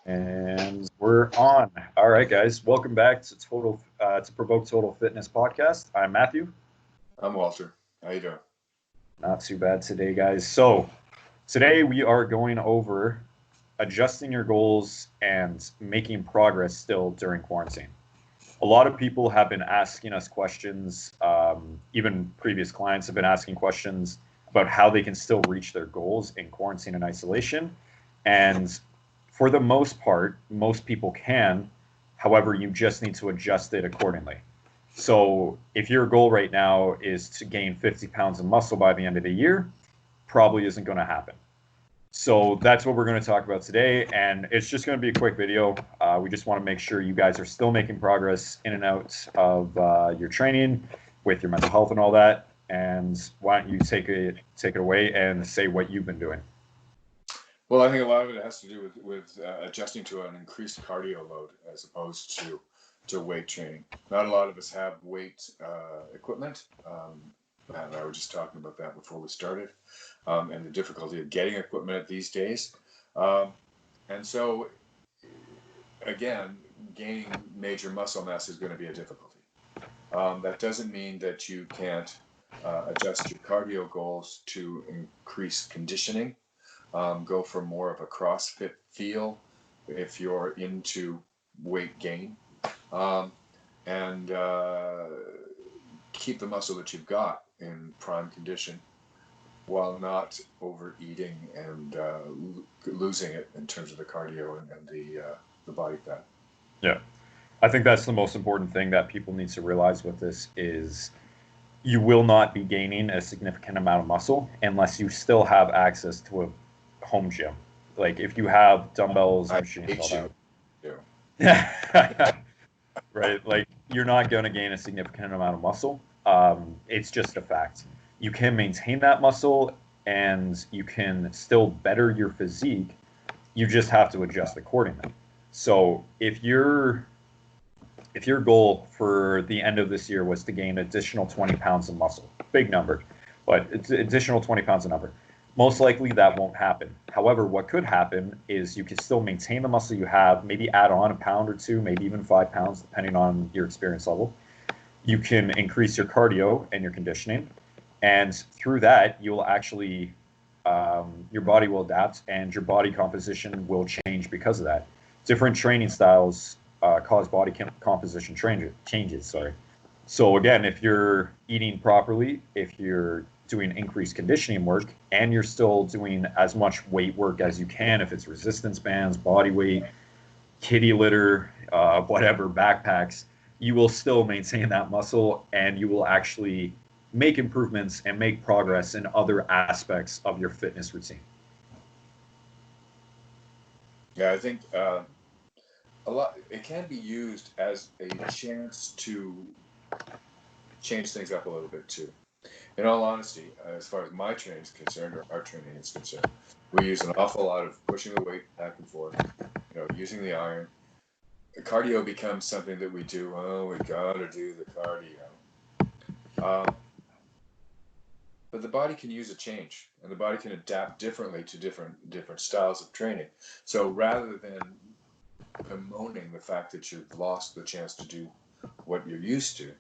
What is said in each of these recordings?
And we're on. All right, guys. Welcome back to Provoke Total Fitness podcast. I'm Matthew. I'm Walter. How you doing? Not too bad today, guys. So today we are going over adjusting your goals and making progress still during quarantine. A lot of people have been asking us questions. Even previous clients have been asking questions about how they can still reach their goals in quarantine and isolation. And for the most part, most people can. However, you just need to adjust it accordingly. So if your goal right now is to gain 50 pounds of muscle by the end of the year, probably isn't going to happen. So that's what we're going to talk about today, and it's just going to be a quick video. We just want to make sure you guys are still making progress in and out of your training with your mental health and all that. And why don't you take it away and say what you've been doing? Well, I think a lot of it has to do with adjusting to an increased cardio load as opposed to weight training. Not a lot of us have weight equipment. Matt and I were just talking about that before we started, and the difficulty of getting equipment these days. And so, again, gaining major muscle mass is going to be a difficulty. That doesn't mean that you can't adjust your cardio goals to increase conditioning. Go for more of a CrossFit feel if you're into weight gain, and keep the muscle that you've got in prime condition while not overeating and losing it in terms of the cardio and the body fat. Yeah, I think that's the most important thing that people need to realize with this is you will not be gaining a significant amount of muscle unless you still have access to a home gym. Like if you have dumbbells, machines, all that. Right, like you're not going to gain a significant amount of muscle. It's just a fact. You can maintain that muscle and you can still better your physique. You just have to adjust accordingly. So if your goal for the end of this year was to gain additional 20 pounds of muscle, big number, but it's additional 20 pounds of number, most likely that won't happen. However, what could happen is you can still maintain the muscle you have, maybe add on a pound or two, maybe even 5 pounds, depending on your experience level. You can increase your cardio and your conditioning. And through that, you'll actually, your body will adapt and your body composition will change because of that. Different training styles cause body composition changes. Sorry. So again, if you're eating properly, if you're doing increased conditioning work, and you're still doing as much weight work as you can, if it's resistance bands, body weight, kitty litter, whatever, backpacks, you will still maintain that muscle and you will actually make improvements and make progress in other aspects of your fitness routine. Yeah, I think it can be used as a chance to change things up a little bit too. In all honesty, as far as my training is concerned, or our training is concerned, we use an awful lot of pushing the weight back and forth, using the iron. The cardio becomes something that we do. Oh, we gotta do the cardio. But the body can use a change, and the body can adapt differently to different styles of training. So rather than bemoaning the fact that you've lost the chance to do what you're used to,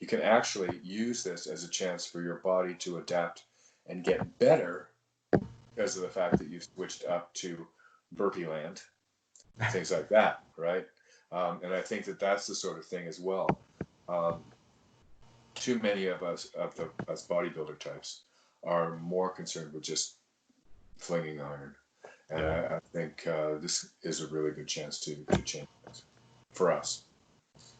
you can actually use this as a chance for your body to adapt and get better because of the fact that you've switched up to burpee land, things like that, right? And I think that that's the sort of thing as well. Too many of us bodybuilder types are more concerned with just flinging iron. And I think this is a really good chance to change things for us.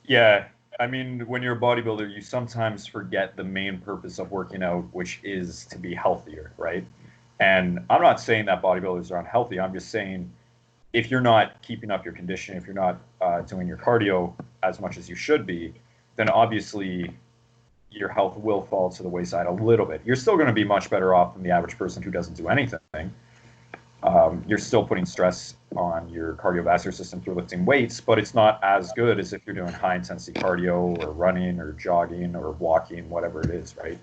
Yeah. I mean, when you're a bodybuilder, you sometimes forget the main purpose of working out, which is to be healthier, right? And I'm not saying that bodybuilders are unhealthy. I'm just saying if you're not keeping up your conditioning, if you're not doing your cardio as much as you should be, then obviously your health will fall to the wayside a little bit. You're still going to be much better off than the average person who doesn't do anything. You're still putting stress on your cardiovascular system through lifting weights, but it's not as good as if you're doing high intensity cardio or running or jogging or walking, whatever it is, right?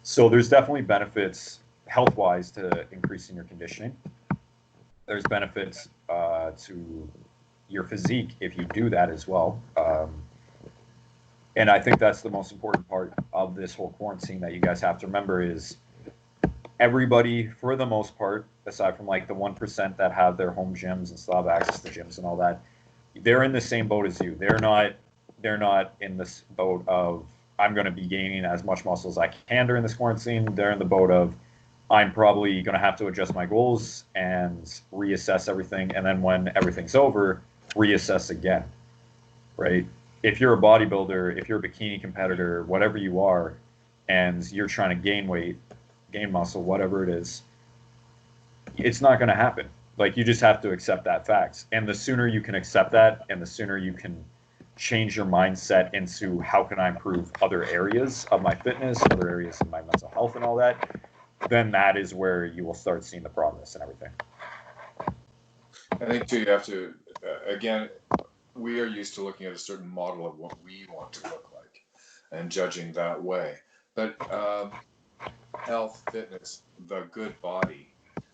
So there's definitely benefits health-wise to increasing your conditioning. There's benefits to your physique if you do that as well. And I think that's the most important part of this whole quarantine that you guys have to remember is everybody, for the most part, aside from like the 1% that have their home gyms and still have access to gyms and all that, they're in the same boat as you. They're not in this boat of I'm going to be gaining as much muscle as I can during this quarantine. They're in the boat of I'm probably going to have to adjust my goals and reassess everything, and then when everything's over, reassess again, right? If you're a bodybuilder, if you're a bikini competitor, whatever you are, and you're trying to gain weight, gain muscle, whatever it is, it's not going to happen. Like, you just have to accept that fact. And the sooner you can accept that, and the sooner you can change your mindset into how can I improve other areas of my fitness, other areas of my mental health and all that, then that is where you will start seeing the progress and everything. I think too, you have to, again, we are used to looking at a certain model of what we want to look like and judging that way. But health, fitness, the good body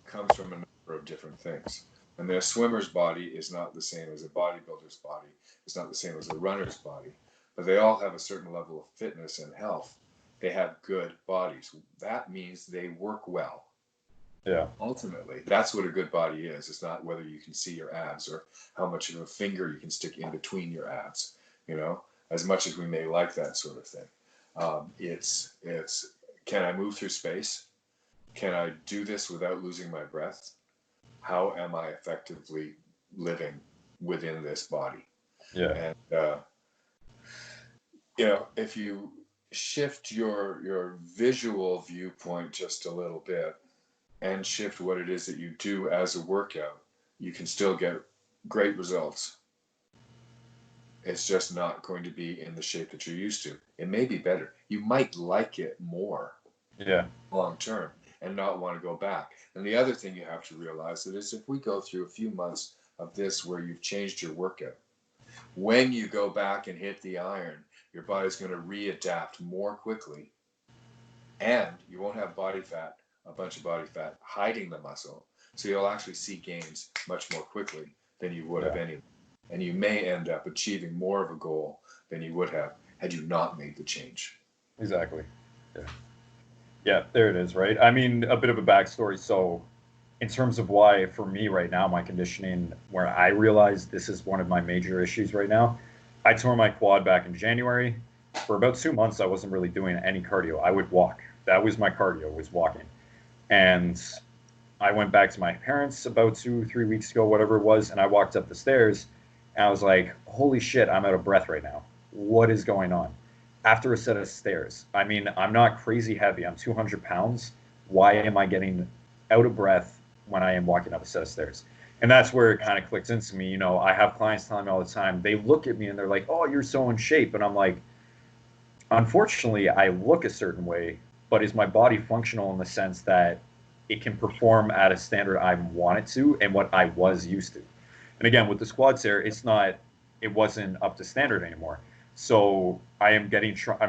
comes from a number of different things. And a swimmer's body is not the same as a bodybuilder's body. It's not the same as a runner's body. But they all have a certain level of fitness and health. They have good bodies. That means they work well. Yeah. Ultimately, that's what a good body is. It's not whether you can see your abs or how much of a finger you can stick in between your abs, as much as we may like that sort of thing. It's can I move through space? Can I do this without losing my breath? How am I effectively living within this body? Yeah. And, if you shift your visual viewpoint just a little bit and shift what it is that you do as a workout, you can still get great results. It's just not going to be in the shape that you're used to. It may be better. You might like it more long term and not want to go back. And the other thing you have to realize is if we go through a few months of this where you've changed your workout, when you go back and hit the iron, your body's going to readapt more quickly, and you won't have a bunch of body fat hiding the muscle. So you'll actually see gains much more quickly than you would have anyway. And you may end up achieving more of a goal than you would have had you not made the change. Exactly. Yeah, there it is, right? I mean, a bit of a backstory. So, in terms of why, for me right now, my conditioning, where I realize this is one of my major issues right now, I tore my quad back in January. For about 2 months, I wasn't really doing any cardio. I would walk. That was my cardio, was walking. And I went back to my parents about 2, 3 weeks ago, whatever it was, and I walked up the stairs, and I was like, holy shit, I'm out of breath right now. What is going on? After a set of stairs. I mean, I'm not crazy heavy. I'm 200 pounds. Why am I getting out of breath when I am walking up a set of stairs? And that's where it kind of clicks into me. I have clients telling me all the time, they look at me and they're like, oh, you're so in shape. And I'm like, unfortunately, I look a certain way, but is my body functional in the sense that it can perform at a standard I want it to and what I was used to? And again, with the squad tear, it wasn't up to standard anymore. So I'm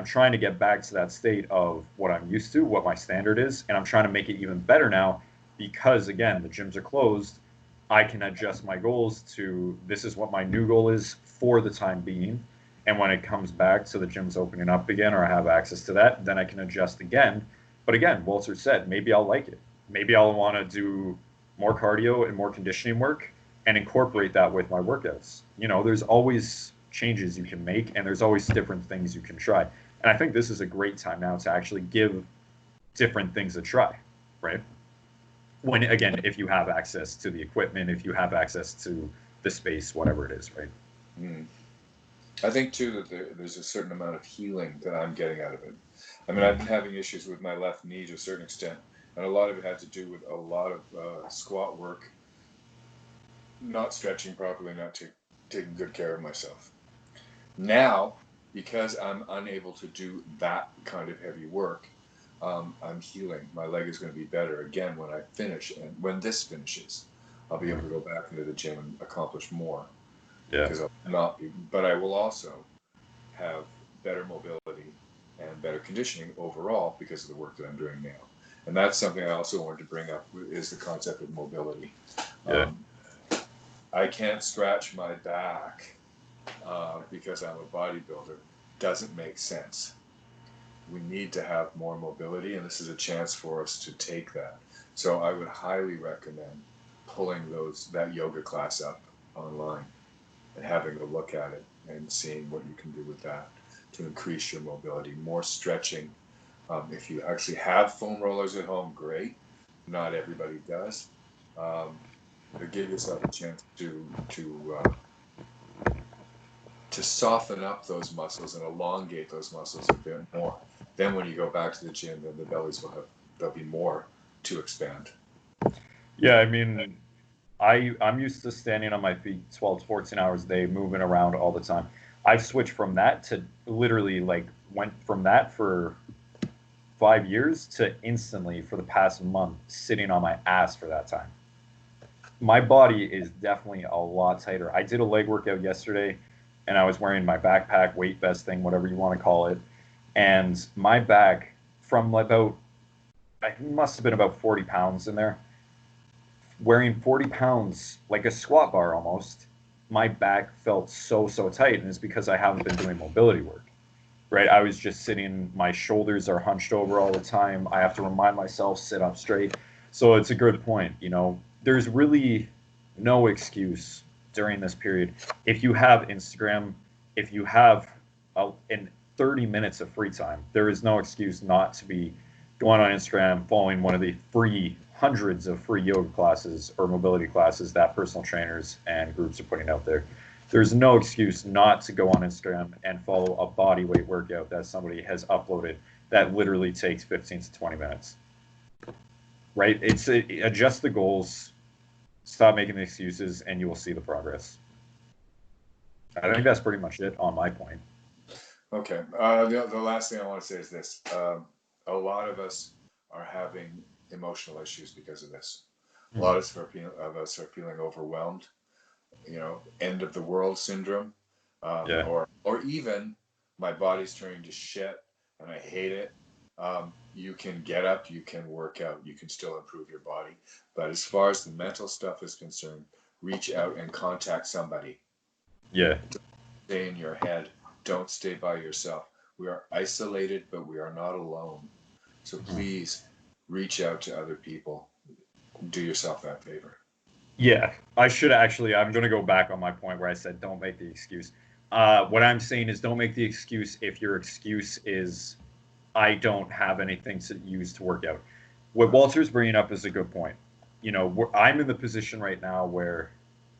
trying to get back to that state of what I'm used to, what my standard is, and I'm trying to make it even better now because, again, the gyms are closed. I can adjust my goals to this is what my new goal is for the time being. And when it comes back to the gym's opening up again or I have access to that, then I can adjust again. But again, Walter said, maybe I'll like it. Maybe I'll want to do more cardio and more conditioning work and incorporate that with my workouts. There's always changes you can make and there's always different things you can try. And I think this is a great time now to actually give different things a try, right? When, again, if you have access to the equipment, if you have access to the space, whatever it is, right? I think too that there's a certain amount of healing that I'm getting out of it. I mean, I've been having issues with my left knee to a certain extent, and a lot of it had to do with a lot of squat work, not stretching properly, not taking good care of myself. Now, because I'm unable to do that kind of heavy work, I'm healing. My leg is going to be better again when I finish, and when this finishes, I'll be able to go back into the gym and accomplish more. Yeah. Because but I will also have better mobility and better conditioning overall because of the work that I'm doing now. And that's something I also wanted to bring up is the concept of mobility. Yeah. I can't scratch my back because I'm a bodybuilder doesn't make sense. We need to have more mobility, and this is a chance for us to take that. So I would highly recommend pulling that yoga class up online and having a look at it and seeing what you can do with that to increase your mobility, more stretching. If you actually have foam rollers at home, great. Not everybody does. But give yourself a chance to soften up those muscles and elongate those muscles a bit more. Then when you go back to the gym, then the bellies there'll be more to expand. Yeah, I mean, I'm used to standing on my feet 12 to 14 hours a day, moving around all the time. I've switched from that to literally like went from that for 5 years to instantly for the past month sitting on my ass for that time. My body is definitely a lot tighter. I did a leg workout yesterday and I was wearing my backpack, weight vest thing, whatever you want to call it. And my back from about, I must have been about 40 pounds in there, wearing 40 pounds, like a squat bar almost, my back felt so tight. And it's because I haven't been doing mobility work, right? I was just sitting, my shoulders are hunched over all the time. I have to remind myself, sit up straight. So it's a good point. You know, there's really no excuse during this period. If you have Instagram, if you have in 30 minutes of free time, there is no excuse not to be going on Instagram, following one of the hundreds of free yoga classes or mobility classes that personal trainers and groups are putting out there. There's no excuse not to go on Instagram and follow a body weight workout that somebody has uploaded that literally takes 15 to 20 minutes. Right? Adjust the goals, stop making the excuses, and you will see the progress. I think that's pretty much it on my point. Okay. The last thing I want to say is this. A lot of us are having emotional issues because of this. A lot of us are feeling overwhelmed, end of the world syndrome, or even my body's turning to shit and I hate it. You can get up, you can work out, you can still improve your body. But as far as the mental stuff is concerned, reach out and contact somebody. Yeah. Don't stay in your head. Don't stay by yourself. We are isolated, but we are not alone. So please reach out to other people. Do yourself that favor. Yeah, I'm going to go back on my point where I said don't make the excuse. What I'm saying is don't make the excuse if your excuse is I don't have anything to use to work out. What Walter's bringing up is a good point. I'm in the position right now where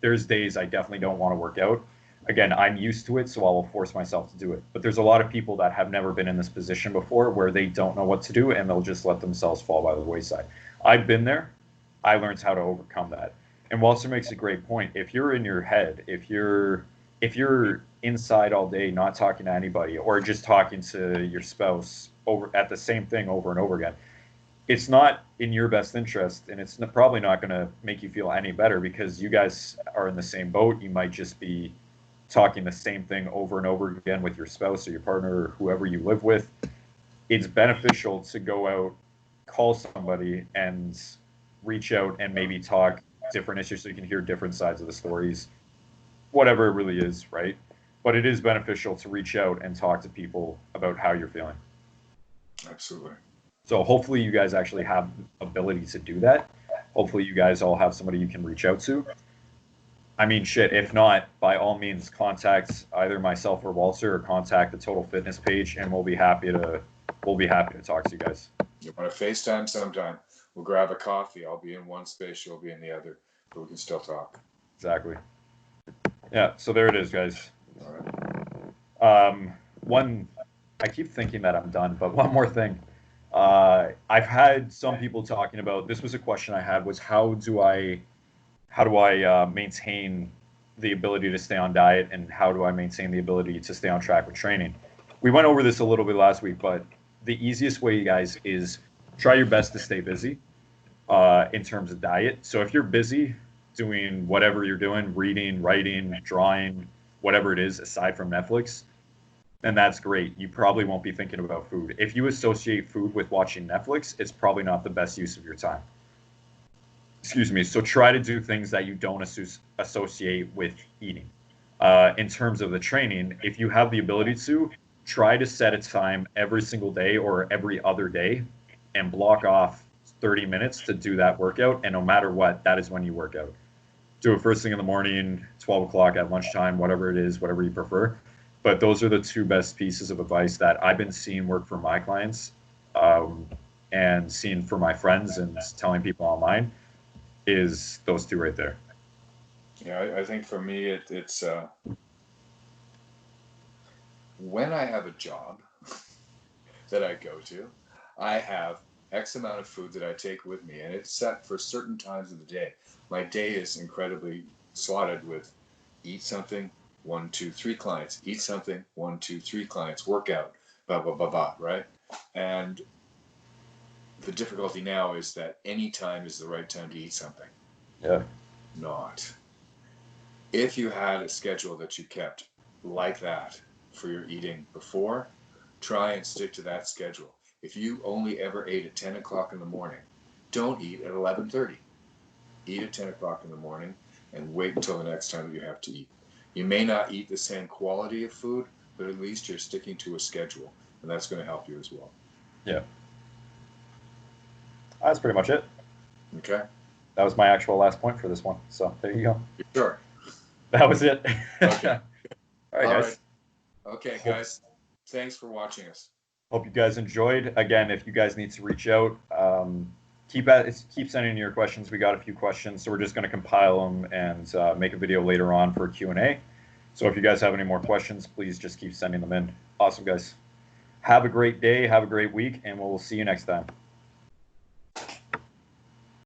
there's days I definitely don't want to work out. Again, I'm used to it, so I will force myself to do it. But there's a lot of people that have never been in this position before where they don't know what to do and they'll just let themselves fall by the wayside. I've been there. I learned how to overcome that. And Walter makes a great point. If you're in your head, if you're inside all day not talking to anybody or just talking to your spouse over at the same thing over and over again, it's not in your best interest, and it's probably not going to make you feel any better because you guys are in the same boat. You might just be talking the same thing over and over again with your spouse or your partner or whoever you live with. It's beneficial to go out, call somebody, and reach out and maybe talk different issues so you can hear different sides of the stories, whatever it really is, right? But it is beneficial to reach out and talk to people about how you're feeling. Absolutely. So hopefully you guys actually have the ability to do that. Hopefully you guys all have somebody you can reach out to. I mean, shit, if not, by all means, contact either myself or Walter or contact the Total Fitness page, and we'll be happy to talk to you guys. You want to FaceTime sometime? We'll grab a coffee. I'll be in one space, you'll be in the other, but we can still talk. Exactly. Yeah, so there it is, guys. All right. I keep thinking that I'm done, but one more thing. I've had some people talking about, this was a question I had, was how do I maintain the ability to stay on diet, and how do I maintain the ability to stay on track with training? We went over this a little bit last week, but the easiest way, you guys, is try your best to stay busy in terms of diet. So if you're busy doing whatever you're doing, reading, writing, drawing, whatever it is, aside from Netflix, then that's great. You probably won't be thinking about food. If you associate food with watching Netflix, it's probably not the best use of your time. excuse me. So try to do things that you don't associate with eating. In terms of the training, if you have the ability to, try to set a time every single day or every other day and block off 30 minutes to do that workout. And no matter what, that is when you work out. Do it first thing in the morning, 12 o'clock at lunchtime, whatever it is, whatever you prefer. But those are the two best pieces of advice that I've been seeing work for my clients, and seeing for my friends and telling people online is those two right there. Yeah, I think for me, it's when I have a job that I go to, I have X amount of food that I take with me, and it's set for certain times of the day. My day is incredibly slotted with eat something, 1, 2, 3 clients, eat something, 1, 2, 3 clients, workout, blah, blah, blah, blah, right? And the difficulty now is that any time is the right time to eat something. Yeah. Not. If you had a schedule that you kept like that for your eating before, try and stick to that schedule. If you only ever ate at 10 o'clock in the morning, don't eat at 11:30. Eat at 10 o'clock in the morning and wait until the next time that you have to eat. You may not eat the same quality of food, but at least you're sticking to a schedule, and that's going to help you as well. Yeah. That's pretty much it. Okay? That was my actual last point for this one. So there you go. You sure? That was it. Okay. All right, All guys. right. Okay, guys. Thanks for watching us. Hope you guys enjoyed. Again, if you guys need to reach out, keep sending your questions. We got a few questions, so we're just going to compile them and make a video later on for a Q&A. So if you guys have any more questions, please just keep sending them in. Awesome, guys. Have a great day. Have a great week, and we'll see you next time.